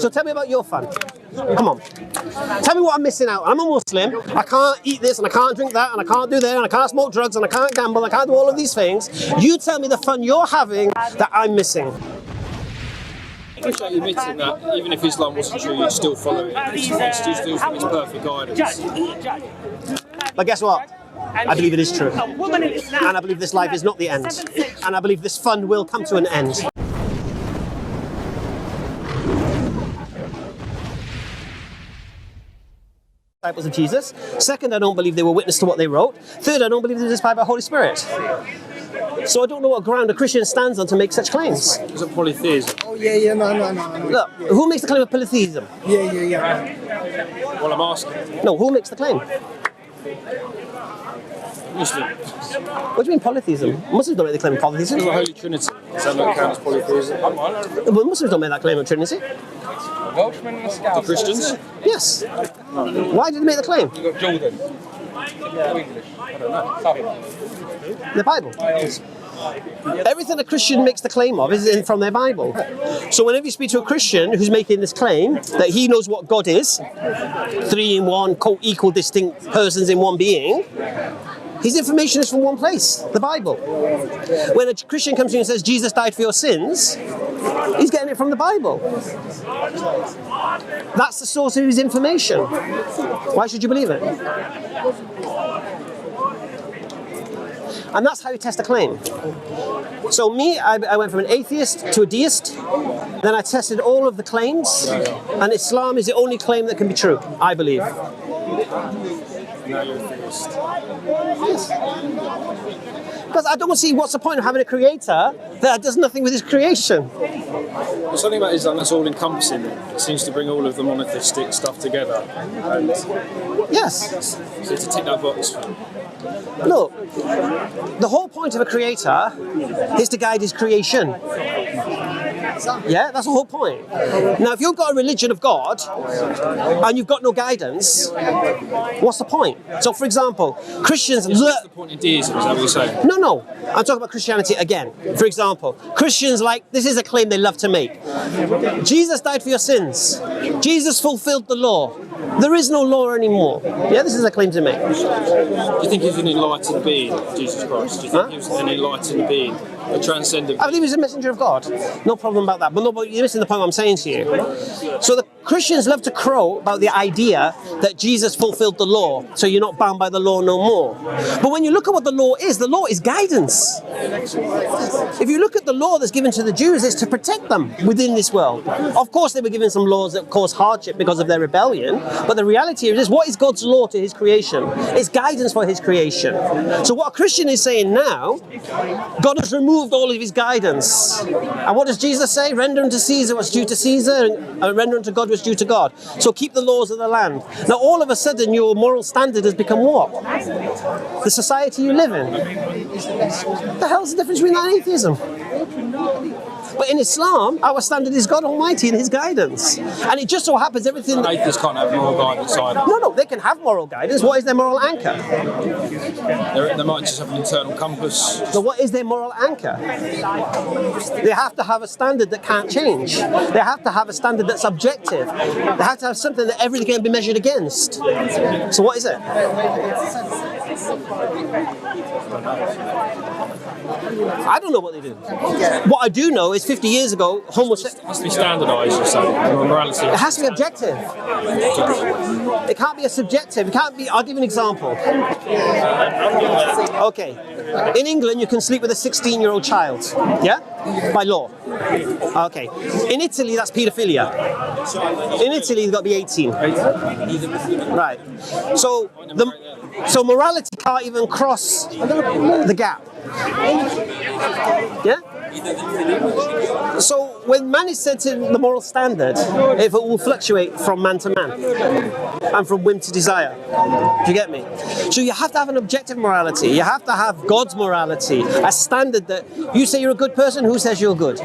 So tell me about your fun. Come on. Tell me what I'm missing out. I'm a Muslim. I can't eat this and I can't drink that and I can't do that and I can't smoke drugs and I can't gamble. I can't do all of these things. You tell me the fun you're having that I'm missing. I appreciate you admitting that even if Islam wasn't true, you'd still follow it. You still think it's perfect guidance. But guess what? I believe it is true. And I believe this life is not the end. And I believe this fun will come to an end. Disciples of Jesus. Second, I don't believe they were witness to what they wrote. Third, I don't believe they were inspired by the Holy Spirit. So I don't know what ground a Christian stands on to make such claims. Is it polytheism? Oh, yeah, no. Look, who makes the claim of polytheism? Yeah. Well, I'm asking. No, who makes the claim? Muslim. What do you mean polytheism? Muslims don't make the claim of polytheism. The Holy Trinity. Does that not count as polytheism? Well, Muslims don't make that claim of Trinity. The Christians? Yes. Why did they make the claim? You got Jordan. English. I don't know. The Bible. Everything a Christian makes the claim of is from their Bible. So whenever you speak to a Christian who's making this claim that he knows what God is, 3 in 1, co-equal distinct persons in one being, his information is from one place, the Bible. When a Christian comes to you and says Jesus died for your sins, he's getting it from the Bible. That's the source of his information. Why should you believe it? And that's how you test a claim. So me, I went from an atheist to a deist, then I tested all of the claims, and Islam is the only claim that can be true, I believe. Now you're a theist. Yes. Because I don't see what's the point of having a creator that does nothing with his creation. There's something about Islam that's all-encompassing. It seems to bring all of the monotheistic stuff together. And Yes. so to tick that box. Look, the whole point of a creator is to guide his creation. Yeah, that's the whole point. Now, if you've got a religion of God and you've got no guidance, what's the point? So, for example, Christians... What's the point in deism, is that what you're saying? No. I'm talking about Christianity again. For example, Christians this is a claim they love to make. Jesus died for your sins. Jesus fulfilled the law. There is no law anymore. Yeah, this is a claim to make. Do you think he's an enlightened being, Jesus Christ? Do you think he was an enlightened being, a transcendent being? I believe he's a messenger of God. No problem about that. But you're missing the point I'm saying to you. So the Christians love to crow about the idea that Jesus fulfilled the law, so you're not bound by the law no more. But when you look at what the law is guidance. If you look at the law that's given to the Jews, it's to protect them within this world. Of course, they were given some laws that caused hardship because of their rebellion, but the reality is, what is God's law to his creation? It's guidance for his creation. So what a Christian is saying now, God has removed all of his guidance. And what does Jesus say? Render unto Caesar what's due to Caesar, and render unto God what's due to God. So keep the laws of the land. Now all of a sudden your moral standard has become what? The society you live in. What the hell's the difference between that and atheism? But in Islam, our standard is God Almighty and his guidance. And it just so happens everything... Atheists can't have moral guidance either. No, they can have moral guidance. What is their moral anchor? They might just have an internal compass. So what is their moral anchor? They have to have a standard that can't change. They have to have a standard that's objective. They have to have something that everything can be measured against. So what is it? I don't know what they do. What I do know is 50 years ago, It has to be standardised, you're saying, morality. It has to be objective. It can't be a subjective. It can't be. I'll give you an example. Okay, in England you can sleep with a 16-year-old child, yeah, by law. Okay, in Italy that's paedophilia. In Italy you've got to be 18. Right. So morality can't even cross the gap. Yeah? So when man is set in the moral standard, it will fluctuate from man to man and from whim to desire. Do you get me? So you have to have an objective morality. You have to have God's morality, a standard that you say you're a good person. Who says you're good?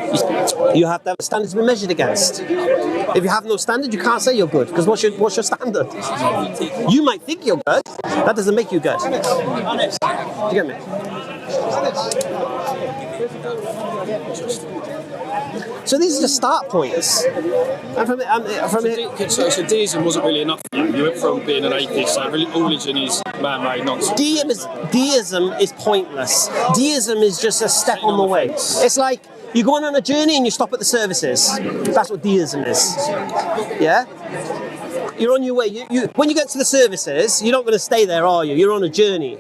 You have to have a standard to be measured against. If you have no standard, you can't say you're good, because what's your standard? You might think you're good. That doesn't make you good. Do you get me? So these are the start points. And from it, So deism wasn't really enough for you. You went from being an atheist, so all religion is man-made nonsense. deism is pointless. Deism is just a step on the way. It's like you're going on a journey and you stop at the services. That's what deism is. Yeah? You're on your way. When you get to the services, you're not going to stay there, are you? You're on a journey.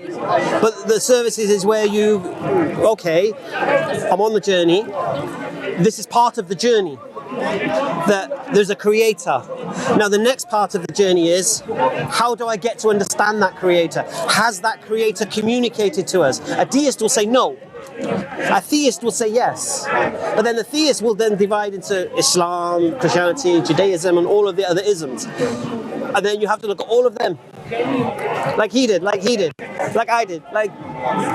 But the services is where okay, I'm on the journey. This is part of the journey. That there's a creator. Now the next part of the journey is, how do I get to understand that creator? Has that creator communicated to us? A deist will say no. A theist will say yes. But then the theist will then divide into Islam, Christianity, Judaism, and all of the other isms. And then you have to look at all of them. Like he did, like I did, like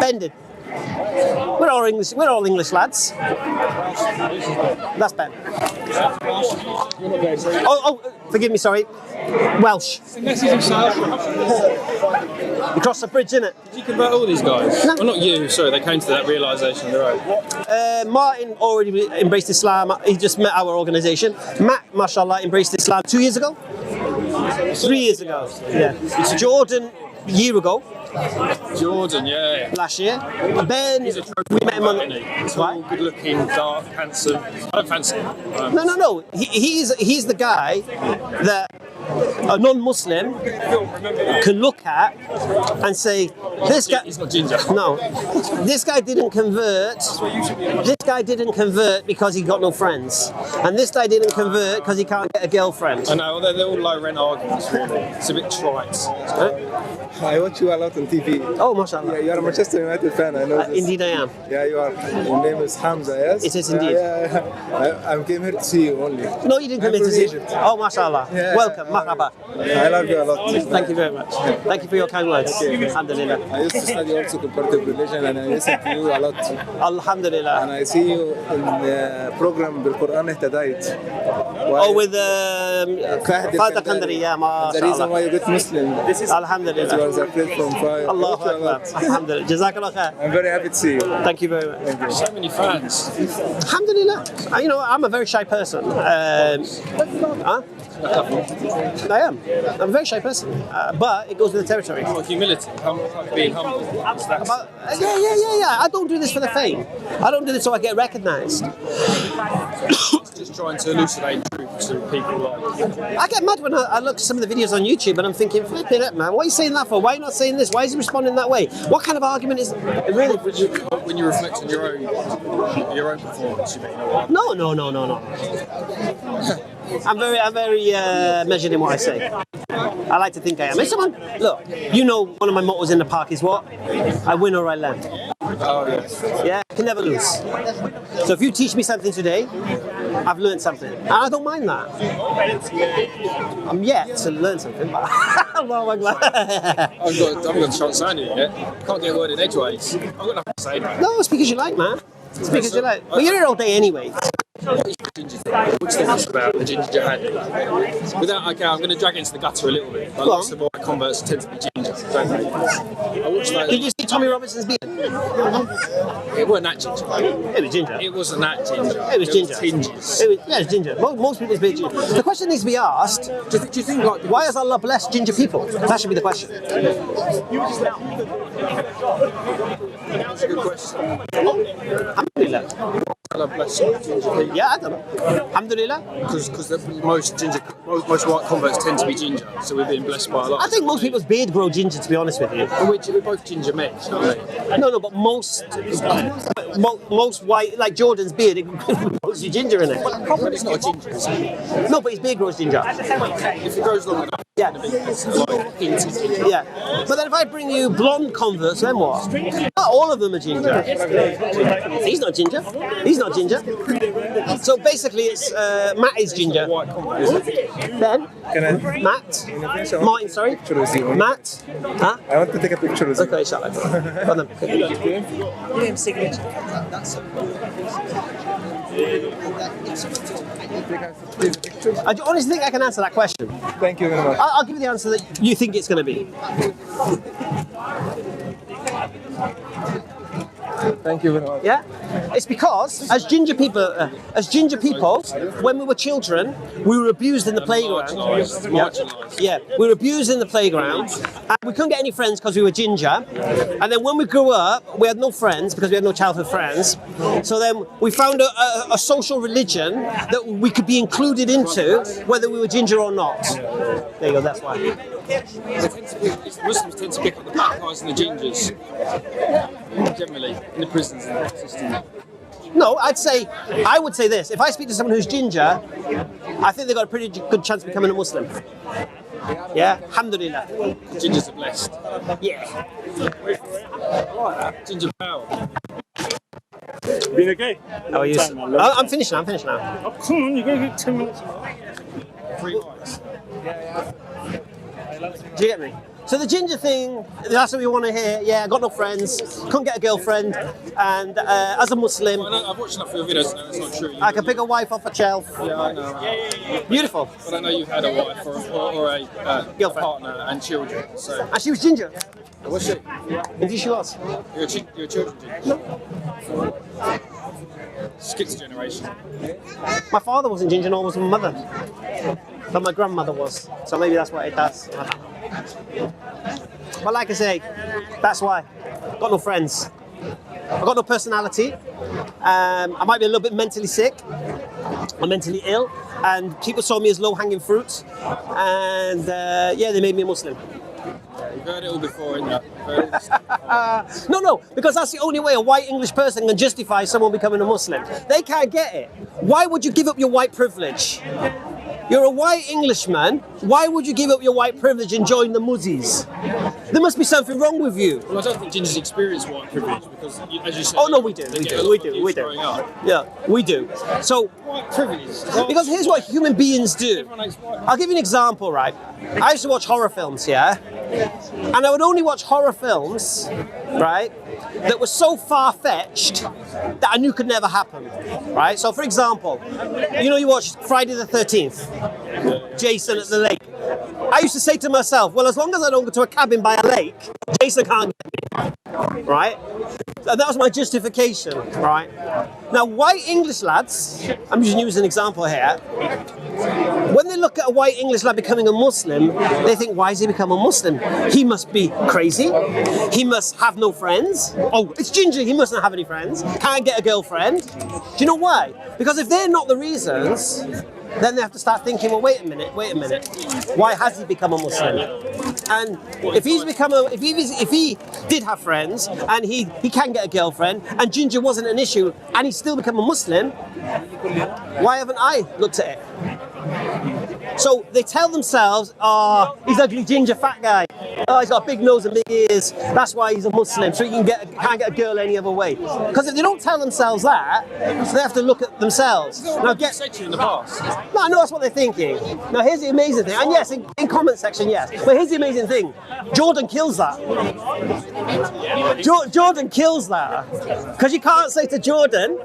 Ben did. We're all English lads. That's Ben. Oh, forgive me, sorry. Welsh. You crossed the bridge, innit? Did you convert all these guys? No. Well, not you, sorry, they came to that realisation on their own. Martin already embraced Islam. He just met our organisation. Matt, mashallah, embraced Islam 2 years ago? 3 years ago. Yeah. It's Jordan a year ago. Jordan, yeah. Last year. Ben, we met him on... Tall, good-looking, dark, handsome. I don't fancy him. No. He's the guy that a non-Muslim can look at and say, this guy... He's not ginger. No. This guy didn't convert. This guy didn't convert because he got no friends. And this guy didn't convert because he can't get a girlfriend. I know, they're all low-rent arguments, really. It's a bit trite. I watch you a lot on TV. Oh, mashallah. Yeah, you are a Manchester United fan, I know this. Indeed I am. Yeah, you are. Your name is Hamza, yes? It is indeed. I came here to see you only. No, you didn't come I'm in to from see. Egypt. Oh, mashallah. Yeah, Welcome, marhaba. I love you a lot. Thank you very much. Thank you for your kind words. Alhamdulillah. I used to study also comparative religion and I listen to you a lot. Alhamdulillah. And I see you in the program بالقرآن اهتديت. Oh, with Father Kandari, yeah, The reason why mashallah. you get Muslim. Alhamdulillah. You are the friend from fire. Allahu Akbar. Alhamdulillah. Jazakallah khair. I'm very happy to see you. Thank you very much. So many fans. Alhamdulillah. I'm a very shy person. Huh? I am. I'm a very shy person. But it goes with the territory. Like humility, being humble. But, yeah. I don't do this for the fame. I don't do this so I get recognised. Just trying to elucidate truth to people like... I get mad when I look at some of the videos on YouTube and I'm thinking, flipping it, man. What are you saying that for? Why are you not saying this? Why is he responding that way? What kind of argument is it really? When you reflect on your own performance, you mean? No. I'm very measured in what I say. I like to think I am. If someone, look, one of my mottos in the park is what? I win or I learn. Oh, yes. Yeah, I can never lose. So if you teach me something today, I've learned something. And I don't mind that. I'm yet to learn something, but Allahu Akbar. I've got a chance saying it yet. Can't get a word in edgeways. I've got nothing to say. No, speak as you like, man. Speak as you like. But you're here all day anyway. What is the ginger thing? What do you think about the ginger had? Okay, I'm going to drag it into the gutter a little bit. But lots of white converts tend to be ginger, don't they? I watched that. Did you see Tommy Robinson's beard? It wasn't that ginger. It was ginger. It wasn't that ginger. It was ginger. Tinges. It was ginger. Most people's beard ginger. The question needs to be asked, Do you think like why has Allah blessed ginger people? That should be the question. That's a good question. Alhamdulillah. Allah bless ginger people. Yeah, I don't know. Alhamdulillah. Because most white converts tend to be ginger, so we're being blessed by a lot. I think most people's beard grow ginger, to be honest with you. We're both ginger men, you know what I mean? No, but most white, like Jordan's beard, it grows ginger in it. But it's not a ginger, is it? No, but his beard grows ginger. If it goes long enough, Yeah. it's like hinted ginger. Yeah. But then if I bring you blonde Converse, then what? Not all of them are ginger. He's not ginger. He's not ginger. So basically it's Matt is ginger. White converts. Ben? Can I? Matt? Martin, sorry? Picture with you. Matt? Huh? I want to take a picture with you. Okay, shut up. Go on then. I honestly think I can answer that question. Thank you very much. I'll give you the answer that you think it's going to be. Thank you very much. Yeah, it's because as ginger people, when we were children, we were abused in the playground. Marginalised. Yeah, we were abused in the playground, and we couldn't get any friends because we were ginger. And then when we grew up, we had no friends because we had no childhood friends. So then we found a social religion that we could be included into, whether we were ginger or not. There you go. That's why. Muslims tend to pick up the black guys and the gingers, generally, in the prisons and the system. No, I would say this. If I speak to someone who's ginger, I think they've got a pretty good chance of becoming a Muslim. Yeah, alhamdulillah. Gingers are blessed. Yeah. Ginger power. Been okay? How are you? I'm finished now. Oh, come on, you're going to get 10 minutes. 3 mics. Do you get me? So the ginger thing, that's what we want to hear. Yeah, I got no friends, couldn't get a girlfriend, and as a Muslim, I've watched enough of your videos to know it's not true. I can pick a wife off a shelf. Yeah, I know. Beautiful. But I know you've had a wife or a Girlfriend. partner and children. So And she was ginger. what's she? Indeed she was. You're a children ginger. Skips a generation. My father wasn't ginger, nor was my mother. But my grandmother was. So maybe that's what it does. But like I say, that's why. Got no friends. I've got no personality. I might be a little bit mentally sick. I'm mentally ill. And people saw me as low-hanging fruit. And yeah, they made me a Muslim. You've heard it all before, haven't you? You've heard all this stuff. No, because that's the only way a white English person can justify someone becoming a Muslim. They can't get it. Why would you give up your white privilege? You're a white Englishman. Why would you give up your white privilege and join the Muzzies? There must be something wrong with you. Well, I don't think gingers experience white privilege because, as you said, Oh no, we do. they get a lot of abuse growing up. Yeah, we do. So White privilege. because here's what human beings do. Everyone hates white. I'll give you an example, right? I used to watch horror films, yeah? And I would only watch horror films, right, that were so far-fetched that I knew could never happen, right? So, for example, you watch Friday the 13th, Jason at the lake. I used to say to myself, well, as long as I don't go to a cabin by a lake, Jason can't get me, right? And that was my justification, right? Now, white English lads, I'm just using an example here, when they look at a white English lad becoming a Muslim, they think, why has he become a Muslim? He must be crazy. He must have no friends. Oh, it's ginger, he mustn't have any friends. Can't get a girlfriend. Do you know why? Because if they're not the reasons, then they have to start thinking, well, wait a minute. Why has he become a Muslim? And if he did have friends and he can get a girlfriend and ginger wasn't an issue and he's still become a Muslim, why haven't I looked at it? So they tell themselves, oh, he's ugly ginger fat guy. Oh, he's got a big nose and big ears. That's why he's a Muslim. So he can't get a girl any other way. Because if they don't tell themselves that, so they have to look at themselves. Now Said to you in the past. No, I know that's what they're thinking. Now here's the amazing thing. And yes, in comment section, yes. But here's the amazing thing. Jordan kills that. Jordan kills that. Because you can't say to Jordan,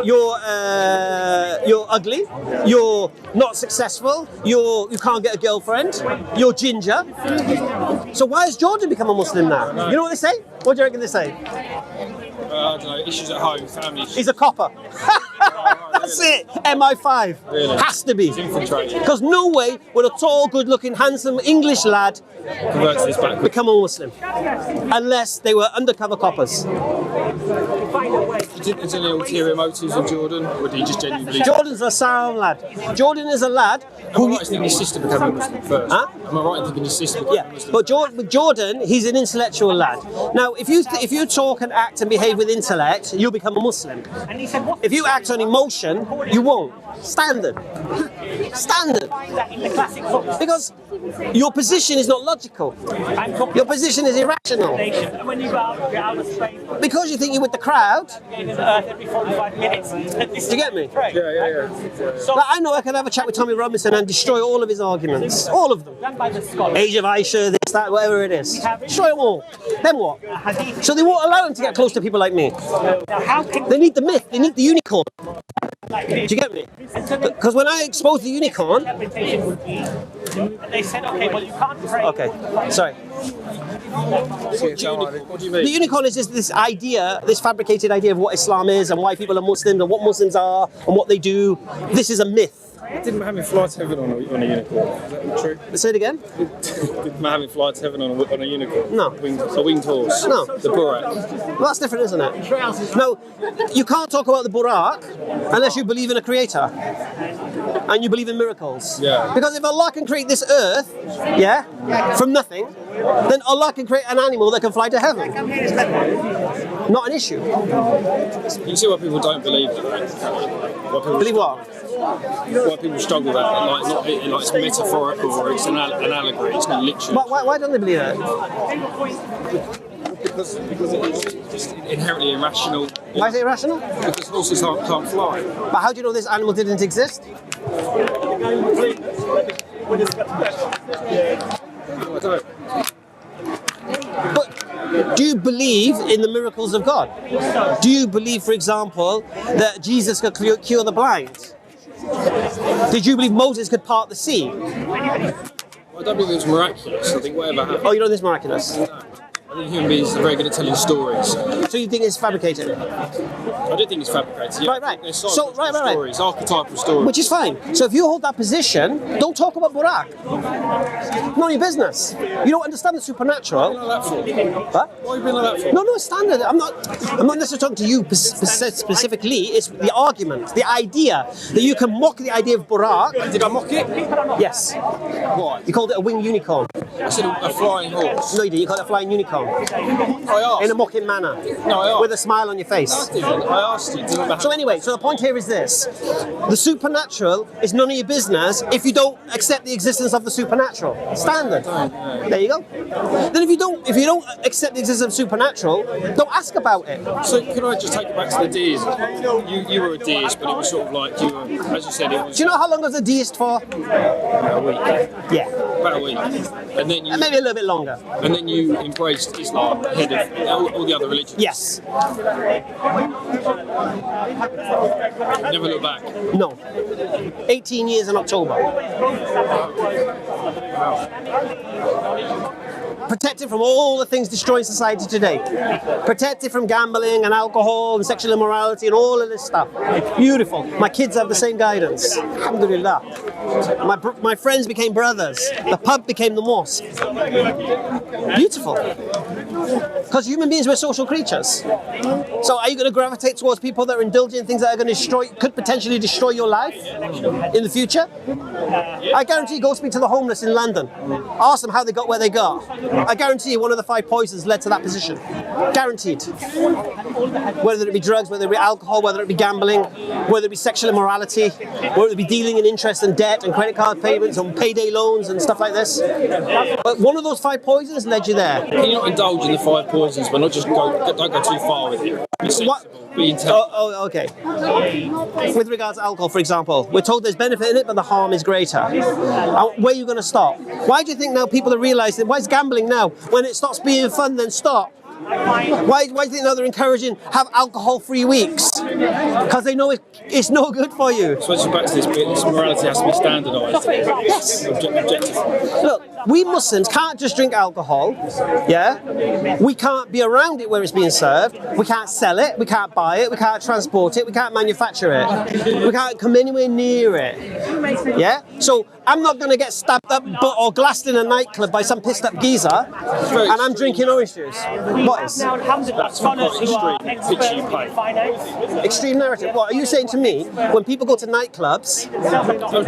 you're ugly, you're not successful, you can't get a girlfriend, you're ginger. So why has Jordan become a Muslim now? You know what they say? What do you reckon they say? I don't know, issues at home, family issues. He's a copper. That's it. MI5. Really? Has to be. Infiltrated. Because no way would a tall, good-looking, handsome English lad Convert to this backwards. become a Muslim. Unless they were undercover coppers. Is there any ulterior motives with Jordan, or did he just genuinely believe? Jordan's a sound lad. Jordan is a lad Am I who... right in thinking his sister became a Muslim first? Huh? Am I right in thinking his sister became a Yeah, Muslim? but with Jordan, he's an intellectual lad. Now, if you talk and act and behave with intellect, you'll become a Muslim. If you act on emotion, you won't. Standard. Because your position is not logical. Your position is irrational. Because you think you're with the crowd. Do you get me? Yeah. Like, I know I can have a chat with Tommy Robinson and destroy all of his arguments. All of them. Age of Aisha, this, that, whatever it is. Destroy them all. Then what? So they won't allow him to get close to people like me. They need the myth. They need the unicorn. Do you get me? Because when I expose the unicorn... They said, okay, well, you can't pray. Okay, sorry. What do you mean? The unicorn is just this idea, this fabricated idea of what Islam is and why people are Muslims and what Muslims are and what they do. This is a myth. Didn't Mohammed fly to heaven on a unicorn? Is that true? Say it again? Did Mohammed fly to heaven on a unicorn? No. A winged horse? No. The Burak? Well, that's different, isn't it? No, you can't talk about the Burak unless you believe in a creator. And you believe in miracles. Yeah. Because if Allah can create this earth, yeah, from nothing, then Allah can create an animal that can fly to heaven. Not an issue. You see why people don't believe it, right? Believe what? Why people struggle with that, like it's metaphorical or it's an allegory, it's not literal. Why don't they believe it? Because it's just inherently irrational. Why is it irrational? Because horses can't fly. But how do you know this animal didn't exist? I don't. But do you believe in the miracles of God? Do you believe, for example, that Jesus could cure the blind? Did you believe Moses could part the sea? I don't believe it was miraculous. I think whatever happened. Oh, you know this miraculous? I think human beings are very good at telling stories. So you think it's fabricated? I do think it's fabricated. Yeah. Right. They're So, right. stories, archetypal stories. Which is fine. So if you hold that position, don't talk about Burak. None of your business. You don't understand the supernatural. What are you being like that for? What? Why are you being like that for? No, it's standard. I'm not necessarily talking to you specifically. It's the argument, the idea that you can mock the idea of Burak. Did I mock it? Yes. Why? You called it a winged unicorn. I said a flying horse. No, you didn't. You called it a flying unicorn. I asked. In a mocking manner. No, I asked. With a smile on your face. I asked you. So anyway, so the point here is this. The supernatural is none of your business if you don't accept the existence of the supernatural. Standard. There you go. Then if you don't accept the existence of supernatural, don't ask about it. So can I just take it back to the deism? You were a deist, but it was sort of like you were, as you said, it was Do you know how long I was a deist for? about a week. Yeah. About a week. And then you Maybe a little bit longer. and then you embraced Islam ahead of all the other religions. Yes. You never look back. No. 18 years in October. Protected from all the things destroying society today. Protected from gambling and alcohol and sexual immorality and all of this stuff. Beautiful. My kids have the same guidance. Alhamdulillah. My friends became brothers. The pub became the mosque. Beautiful. Because human beings, we're social creatures. So are you going to gravitate towards people that are indulging in things that are going to could potentially destroy your life in the future? I guarantee you, go speak to the homeless in London. Ask them how they got where they got. I guarantee you one of the 5 poisons led to that position. Guaranteed. Whether it be drugs, whether it be alcohol, whether it be gambling, whether it be sexual immorality, whether it be dealing in interest and debt and credit card payments and payday loans and stuff like this. But one of those 5 poisons led you there. Can you not indulge in the 5 poisons, but not just don't go too far with it? Be sensible. Be intelligent. Oh, okay. With regards to alcohol, for example, we're told there's benefit in it, but the harm is greater. Where are you going to stop? Why do you think now people are realising, why is gambling now? When it stops being fun, then stop. Why do you think now they're encouraging have alcohol-free weeks? Because they know it's no good for you. So it's back to this bit, this morality has to be standardised. Yes. Objective. Look, we Muslims can't just drink alcohol, yeah? We can't be around it where it's being served. We can't sell it, we can't buy it, we can't transport it, we can't manufacture it. We can't come anywhere near it, yeah? So I'm not going to get stabbed up or glassed in a nightclub by some pissed up geezer and I'm drinking orange juice. What is? That's quite extreme picture you paint. Extreme narrative. What are you saying to me? When people go to nightclubs,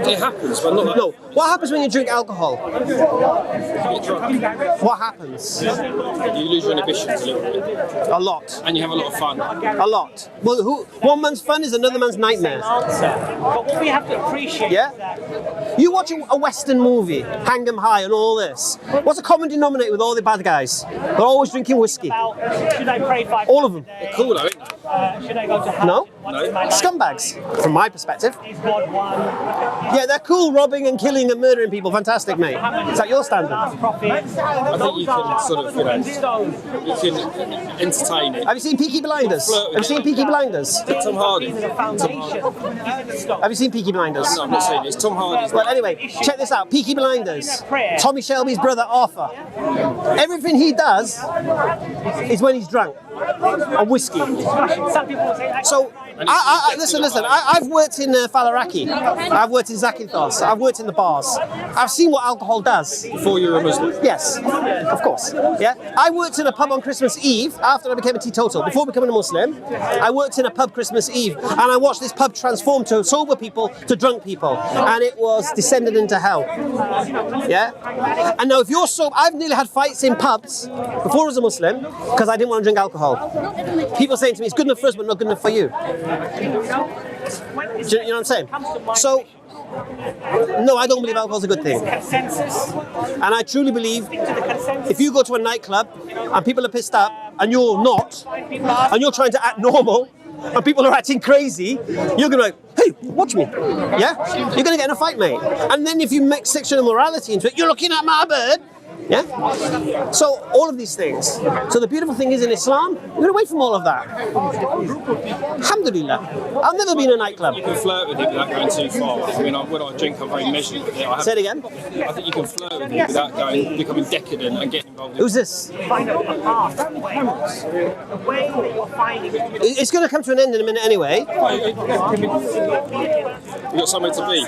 It happens, but not that. no. What happens when you drink alcohol? You get drunk. What happens? You lose your inhibitions a little bit. A lot. And you have a lot of fun. A lot. Well, one man's fun is another man's nightmare. But what we have to appreciate Yeah? is that You watch a Western movie, Hang 'em High and all this. What's the common denominator with all the bad guys? They're always drinking whiskey. should I pray 5 All of them. They're cool though, ain't they? Should I go to hell? No? What's my life? Scumbags, from my perspective. Is God one? Yeah, they're cool, robbing and killing and murdering people. Fantastic, mate. Is that your standard? Prophets. I think you can sort of, you can entertain it. Have you seen Peaky Blinders? Have you seen Peaky Blinders? Tom Hardy. Have you seen Peaky Blinders? No, I'm not saying it. It's Tom Hardy's. Well, anyway, check this out. Peaky Blinders. Tommy Shelby's brother, Arthur. Everything he does is when he's drunk. On whiskey. Some people will say, So, listen. I've worked in Falaraki. I've worked in Zakynthos. I've worked in the bars. I've seen what alcohol does. Before you were a Muslim. Yes, of course. Yeah, I worked in a pub on Christmas Eve after I became a teetotal. Before becoming a Muslim, I worked in a pub Christmas Eve, and I watched this pub transform to sober people to drunk people, and it was descended into hell. Yeah, and now if you're sober, I've nearly had fights in pubs before I was a Muslim because I didn't want to drink alcohol. People saying to me, "It's good enough for us, but not good enough for you." Do you know what I'm saying? So. No, I don't believe alcohol is a good thing. And I truly believe if you go to a nightclub and people are pissed up and you're not, and you're trying to act normal, and people are acting crazy, you're going to be like, hey, watch me. Yeah? You're going to get in a fight, mate. And then if you mix sexual immorality into it, you're looking at my bird. Yeah? So, all of these things. So, the beautiful thing is in Islam, you're going away from all of that. Alhamdulillah. I've never been in a nightclub. You can flirt with it without going too far. I mean, when I drink, I'm very measured with it. Say it again. I think you can flirt with it without becoming decadent and getting involved in Who's this? find out the path, the way that you're finding it. It's going to come to an end in a minute anyway. You've got somewhere to be.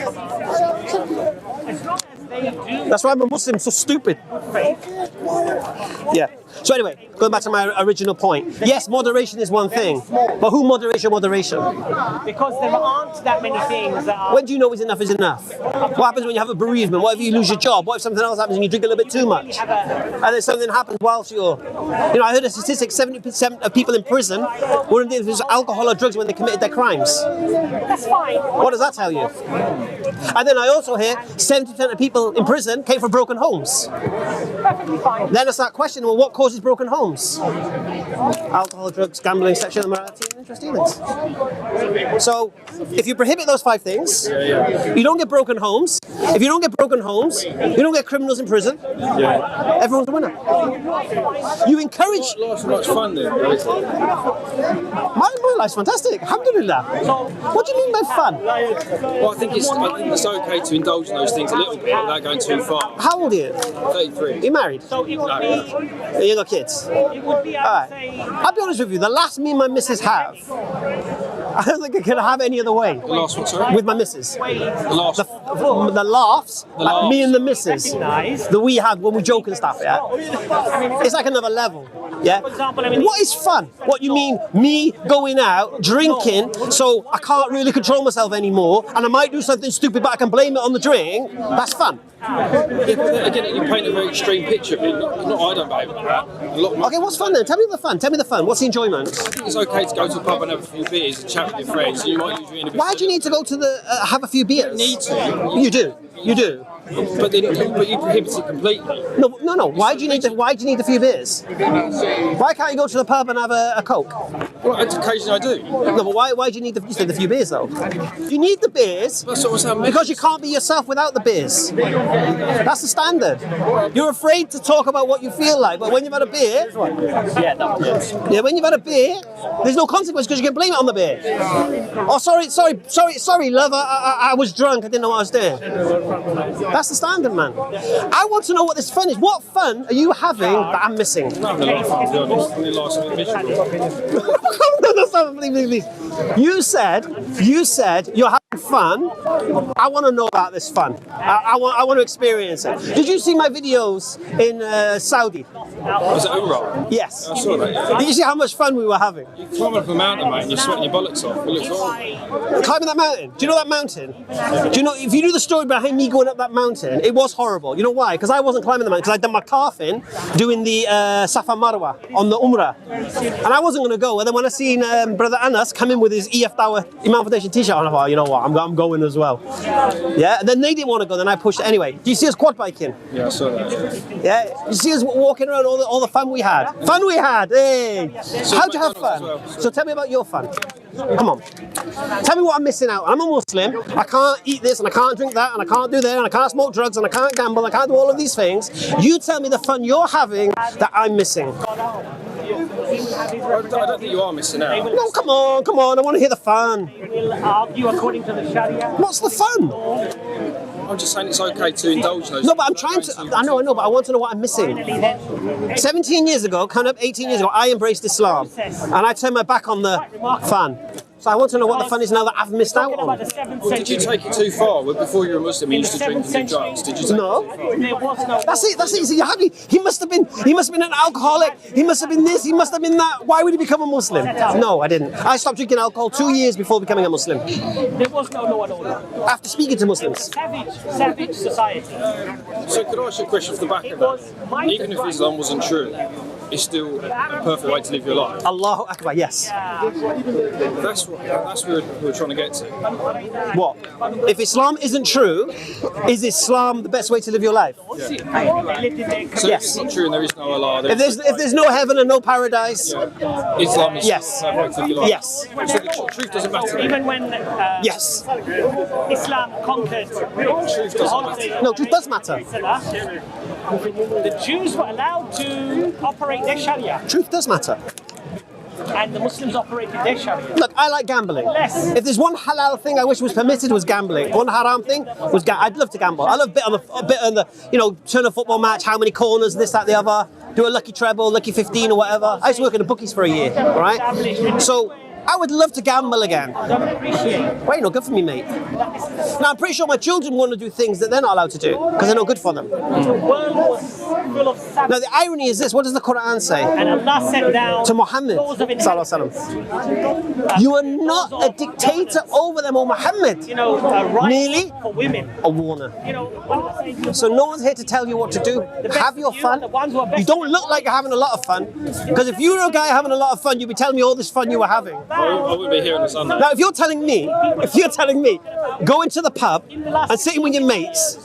That's why I'm a Muslim, so stupid. Yeah. So anyway, going back to my original point. Yes, moderation is one thing, but who moderates your moderation? Because there aren't that many things that are... When do you know is enough is enough? What happens when you have a bereavement? What if you lose your job? What if something else happens and you drink a little bit too much? And then something happens whilst you're... You know, I heard a statistic, 70% of people in prison were in with alcohol or drugs when they committed their crimes. That's fine. What does that tell you? And then I also hear 70% of people in prison came from broken homes. Perfectly fine. Then I start questioning, well, what causes broken homes? Alcohol, drugs, gambling, sexual immorality, and interest dealings. So, if you prohibit those 5 things, you don't get broken homes. If you don't get broken homes, you don't get criminals in prison. Everyone's a winner. You encourage... Life's so much fun then. My life's fantastic. Alhamdulillah. What do you mean by fun? Well, I think it's okay to indulge in those things a little bit without going too far. How old are you? 33. You married? So it would be... You got kids? It would be, I would say... I'll be honest with you, the last me and my missus have, I don't think I could have any other way. The last one, sorry? With my missus. The last The laughs, like me and the missus, that we have when we joke and stuff, yeah? It's like another level, yeah? What is fun? What you mean, me going out, drinking, so I can't really control myself anymore, and I might do something stupid, but I can blame it on the drink? That's fun. Yeah, but again, you paint a very extreme picture of it. Not I don't behave like that. Okay, what's fun then? Tell me the fun. Tell me the fun. What's the enjoyment? I think it's okay to go to a pub and have a few beers and chat with your friends. You might use your inhibition. Why do you need to go to the have a few beers? You need to. You do. You do. But you prohibit it completely. No. Why do you need a few beers? Why can't you go to the pub and have a Coke? Well, occasionally I do. No, but why do you need the few beers though? You need the beers That's what I'm saying. because you can't be yourself without the beers. That's the standard. You're afraid to talk about what you feel like, but when you've had a beer, when you've had a beer, there's no consequence because you can blame it on the beer. Oh, sorry, love. I was drunk. I didn't know what I was doing. That's the standard, man. I want to know what this fun is. What fun are you having that I'm missing? I'm having a lot of fun, to be honest. Only last week miserable. Please. You said you're having fun. I want to know about this fun. I want to experience it. Did you see my videos in Saudi? Was it Umrah? Yes. I saw that, yeah. Did you see how much fun we were having? You climb up a mountain, mate, and you're sweating your bollocks off. It looks horrible. Climbing that mountain. Do you know that mountain? Do you know, if you knew the story behind me going up that mountain, it was horrible. You know why? Because I wasn't climbing the mountain, because I'd done my calfing doing the Safa Marwa on the Umrah. And I wasn't going to go. And then when I seen Brother Anas come in with with his EF Tower Imam Foundation t-shirt on. I thought, you know what, I'm going as well. Yeah, and then they didn't want to go, then I pushed it anyway. Do you see us quad biking? Yeah, I saw that. Yeah, you see us walking around, all the fun we had. Fun we had, hey! How'd you have fun? Well, so tell me about your fun. Come on. Tell me what I'm missing out. I'm a Muslim, I can't eat this, and I can't drink that, and I can't do that, and I can't smoke drugs, and I can't gamble, and I can't do all of these things. You tell me the fun you're having that I'm missing. I don't think you are missing out. No, come on, I want to hear the fun. Will argue according to the Sharia. What's the fun? I'm just saying it's okay to indulge those. No, but I'm trying to, I know, but I want to know what I'm missing. 17 years ago, kind of 18 years ago, I embraced Islam, and I turned my back on the fun. So I want to know what the fun is now that I've missed out on. Did you take it too far? Well, before you were a Muslim, you used to drink and do drugs. Did you take No. it too far? There was no. That's it. So you're happy. He must have been an alcoholic. He must have been this. He must have been that. Why would he become a Muslim? No, I didn't. I stopped drinking alcohol 2 years before becoming a Muslim. There was no law and order. After speaking to Muslims. Savage society. So could I ask you a question off the back of that? Even if Islam wasn't true, it's still the perfect way to live your life. Allahu Akbar. Yes. That's where we're trying to get to. What? If Islam isn't true, is Islam the best way to live your life? So if it's not true and there is no Allah, If there's no heaven and no paradise, Islam is Yes. the perfect way to live your life. yes, So the truth doesn't matter. Even when yes. Islam conquered the whole of the No, truth does matter. the Jews were allowed to operate their Sharia, Truth does matter. and the Muslims operated their Sharia. Look, I like gambling. If there's one halal thing I wish was permitted was gambling. One haram thing was I'd love to gamble. I love a bit on the turn a football match, how many corners, this, that, the other. Do a lucky treble, lucky 15 or whatever. I used to work in the bookies for a year, right? So I would love to gamble again. Wait, no good for me, mate. Now I'm pretty sure my children want to do things that they're not allowed to do because they're not good for them. The world was full of savage. Now the irony is this: what does the Quran say? And Allah sent down To Muhammad, laws of Sallallahu Alaihi Wasallam, you are not a dictator over them, O Muhammad. rights Merely for women. a warner. What am I saying? So no one's here to tell you what to do. Have your fun. You don't look like you're having a lot of fun. Because if you were a guy having a lot of fun, you'd be telling me all this fun you were having. I wouldn't be here on a Sunday. Now, if you're telling me, going to the pub and sitting with your mates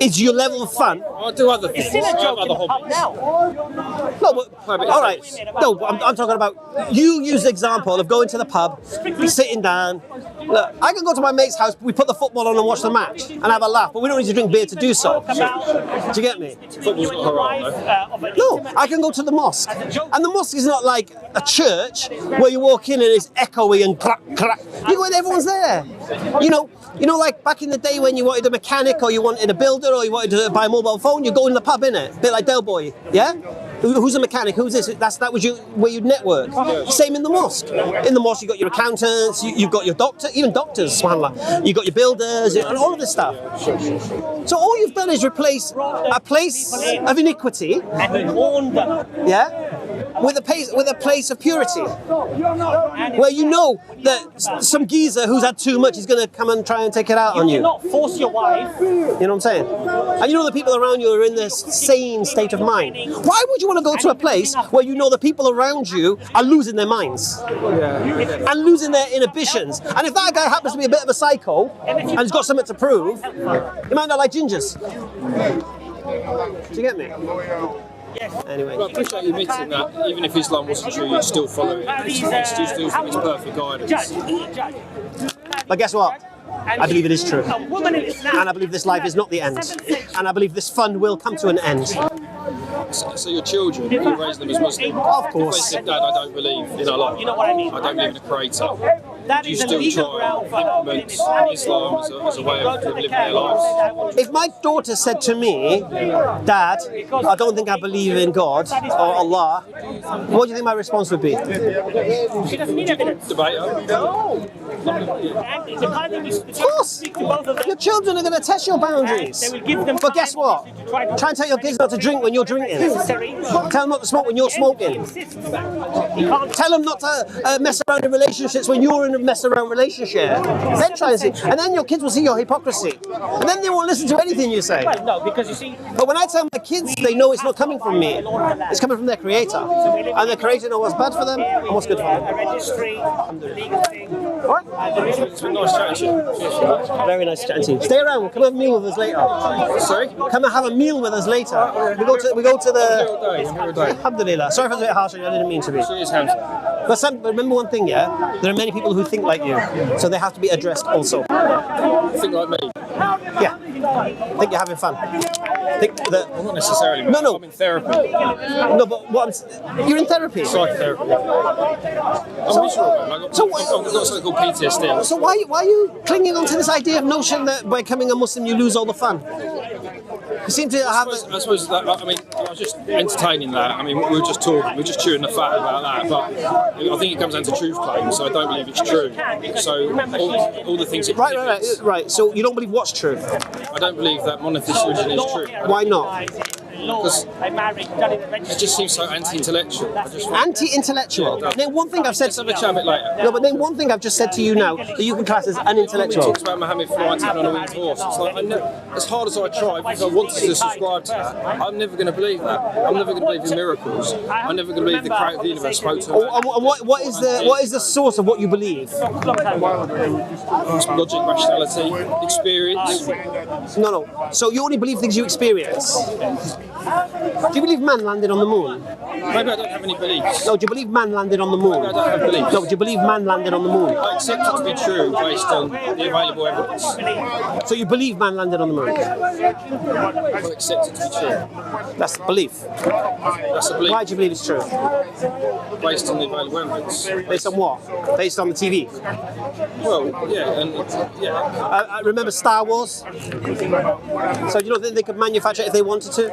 is your level of fun. I'll do other things. It's still a I have joke in other the pub hobbies. now. No, but, but all right. No, I'm talking about, you use the example of going to the pub, sitting down. Look, I can go to my mate's house, we put the football on and watch the match and have a laugh, but we don't need to drink beer to do so. Do you get me? Football's not haram, though. No, I can go to the mosque. And the mosque is not like a church where you walk in and it's echoey and crack, crack. You go in, everyone's there. You know, like back in the day when you wanted a mechanic or you wanted a builder or you wanted to buy a mobile phone, you go in the pub, innit? A bit like Del Boy, yeah? Who's a mechanic? Who's this? That was where you'd network. Same in the mosque. In the mosque, you got your accountants, you've got your doctor, even doctors, subhanAllah. You got your builders, and all of this stuff. So all you've done is replace a place of iniquity, And he warned them. yeah, with a place of purity, where you know that some geezer who's had too much is going to come and try and take it out on You you. cannot force your wife. You know what I'm saying? And you know the people around you are in this sane state of mind. Why would you want to go to a place where you know the people around you are losing their minds and losing their inhibitions? And if that guy happens to be a bit of a psycho and has got something to prove, he might not like gingers. Do you get me? Anyway. Well, I appreciate you admitting that even if Islam wasn't true, you'd still follow it. You still think it's perfect guidance. But guess what? I believe it is true. A woman in Islam. And I believe this life is not the end. And I believe this fun will come to an end. So your children, you raise them as Muslims. Of course. If they said, Dad, I don't believe in Allah. You know what I mean? I don't believe in a creator. That Do you is a still legal try ground and for implement Islam as a way of living their lives? If my daughter said to me, Dad, I don't think I believe in God or Allah, what do you think my response would be? She doesn't need evidence. Debate. No. And the kind of thing you Of course. speak to both of them. Your children are going to test your boundaries. They will give them But guess what? try Try and tell your kids not to drink when you're drinking. necessary. Tell them not to smoke when you're smoking. He can't Tell them not to mess around in relationships when you're in a mess around relationship, then try and see, and then your kids will see your hypocrisy, and then they won't listen to anything you say. Well, no, because you see, But when I tell my kids, they know it's not coming from me. It's coming from their creator. And the creator knows what's bad for them and what's good for them. a registry, a legal thing. All right? It's been nice chatting to you. Very nice chatting to you. Stay around. Come have a meal with us later. Sorry? Come and have a meal with us later. We go to the... I'm here all day. Alhamdulillah. Sorry if I was a bit harsh on you. I didn't mean to be. Cheers, Hamza. But remember one thing, yeah? There are many people who think like you. So they have to be addressed also. Think like me. Yeah. Think you're having fun. Think that... Well, not necessarily. No. I'm in therapy. No, but you're in therapy. Psychotherapy. I'm miserable, man. I've got something called PTSD. So why are you clinging on to this idea of notion that by becoming a Muslim you lose all the fun? You seem to have... I suppose that, I mean, I was just entertaining that. I mean, we were just talking, we were just chewing the fat about that. But I think it comes down to truth claims, so I don't believe it's true. So all the things... Right. So you don't believe what's true? I don't believe that monotheistic religion is true. Why not? Because it just seems so anti-intellectual. Anti-intellectual. Name one thing I've said... Let's have a chat a bit later. No, but name one thing I've just said to you now that you can class as He unintellectual. talks about Muhammad flying on a winged horse. It's like, as hard as I try, because I wanted to subscribe to that, I'm never going to believe that. I'm never going to believe in miracles. I'm never going to believe the creator of the universe spoke to me. And what is the source of what you believe? Logic, rationality, experience. No. So you only believe things you experience. Do you believe man landed on the moon? Maybe I don't have any beliefs. No, do you believe man landed on the moon? Maybe I don't have beliefs. No, do you believe man landed on the moon? I accept it to be true based on the available evidence. So you believe man landed on the moon? I accept it to be true. That's belief. That's a belief. Why do you believe it's true? Based on the available evidence. Based on what? Based on the TV? Well, yeah. I remember Star Wars. So you don't think they could manufacture it if they wanted to?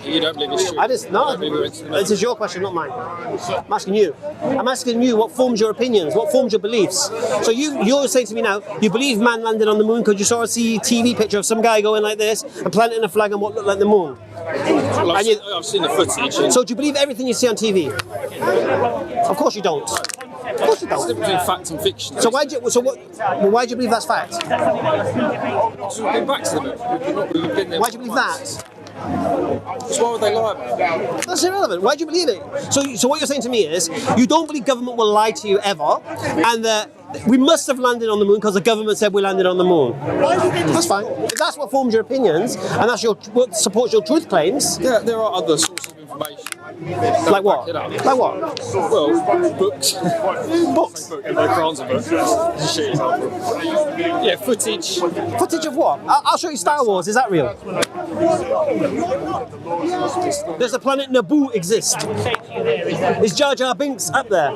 You don't believe it's true? I just no. This is your question, not mine. I'm asking you. I'm asking you what forms your opinions, what forms your beliefs. So you're saying to me now, you believe man landed on the moon because you saw a TV picture of some guy going like this and planting a flag on what looked like the moon. Well, I've seen the footage. So do you believe everything you see on TV? Of course you don't. Of course you It's don't. between fact and fiction. So why do you believe that's fact? So we've been back to them. We've been there. Why do you believe that? So why would they lie about that? That's irrelevant. Why do you believe it? So what you're saying to me is you don't believe government will lie to you ever, and that we must have landed on the moon because the government said we landed on the moon. That's fine. If that's what forms your opinions and that's what supports your truth claims. There are other sources of information. Like what? Like what? Well, books. Books. The Quran's a book. Shit example. Yeah, footage. Footage of what? I'll show you Star Wars. Is that real? Does the planet Naboo exist? Is Jar Jar Binks up there?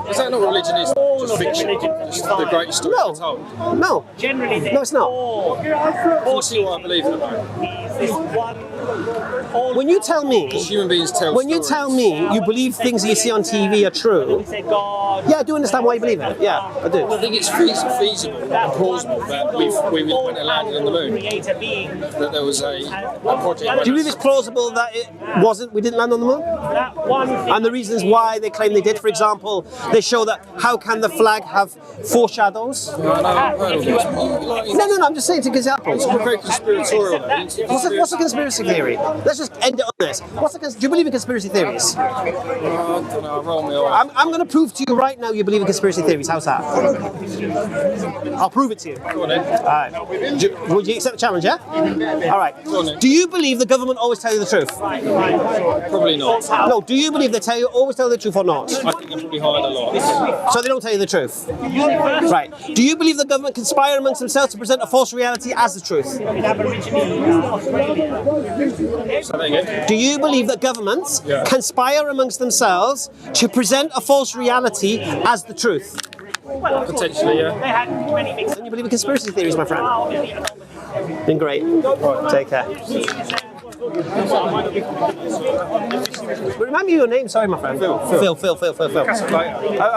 Is that not what religion is? Just fiction. Just the greatest story ever told. No. No, it's not. You see what I believe in about. When you tell me, Human beings tell when you stories. tell me you believe things you see on TV are true, yeah, I do understand why you believe it. Yeah, I do. I think it's feasible and plausible that we went and landed on the moon. That there was a project. Do you believe it's plausible that we didn't land on the moon? And the reasons why they claim they did, for example, they show that how can the flag have foreshadows? No, I'm just saying to examples. It's very conspiratorial. What's a conspiracy theory? Let's just end it on this. Do you believe in conspiracy theories? I don't know, roll me off. I'm going to prove to you right now you believe in conspiracy theories. How's that? I'll prove it to you. Go on then. All right. Would you accept the challenge, yeah? All right. Go on then. Do you believe the government always tell you the truth? Probably not. No, do you believe they always tell you the truth or not? I think they're probably hide a lot. So they don't tell you the truth? Right. Do you believe the government conspire amongst themselves to present a false reality as the truth? So there you go. Do you believe that governments conspire amongst themselves to present a false reality as the truth? Potentially, yeah. Then you believe in conspiracy theories, my friend. Been great. Take care. Remind me of your name, sorry, my friend. Phil. I'm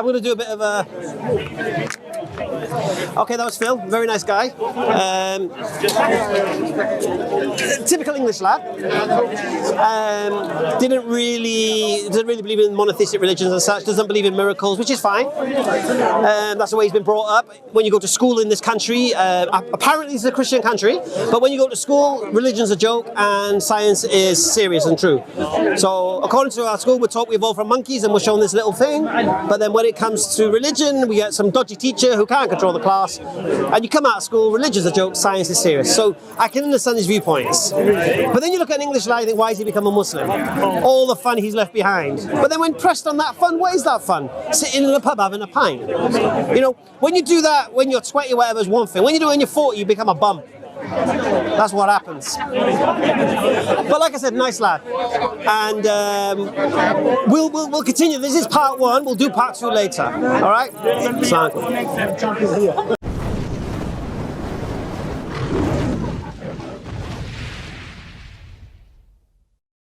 going to do a bit of a... Okay, that was Phil. Very nice guy. Typical English lad. Didn't really believe in monotheistic religions and such. Doesn't believe in miracles, which is fine. That's the way he's been brought up. When you go to school in this country, apparently it's a Christian country, but when you go to school, religion's a joke and science is serious and true. So according to our school, we're taught we evolved from monkeys and we're shown this little thing. But then when it comes to religion, we get some dodgy teacher who can't control the class. And you come out of school, religion's a joke, science is serious. So I can understand his viewpoints. But then you look at an English lad and think, why has he become a Muslim? All the fun he's left behind. But then when pressed on that fun, what is that fun? Sitting in a pub having a pint. You know, when you do that when you're 20 or whatever is one thing. When you do it when you're 40, you become a bum. That's what happens. But like I said, nice lad. And we'll continue. This is part 1. We'll do part 2 later. All right? Assalamu alaikum.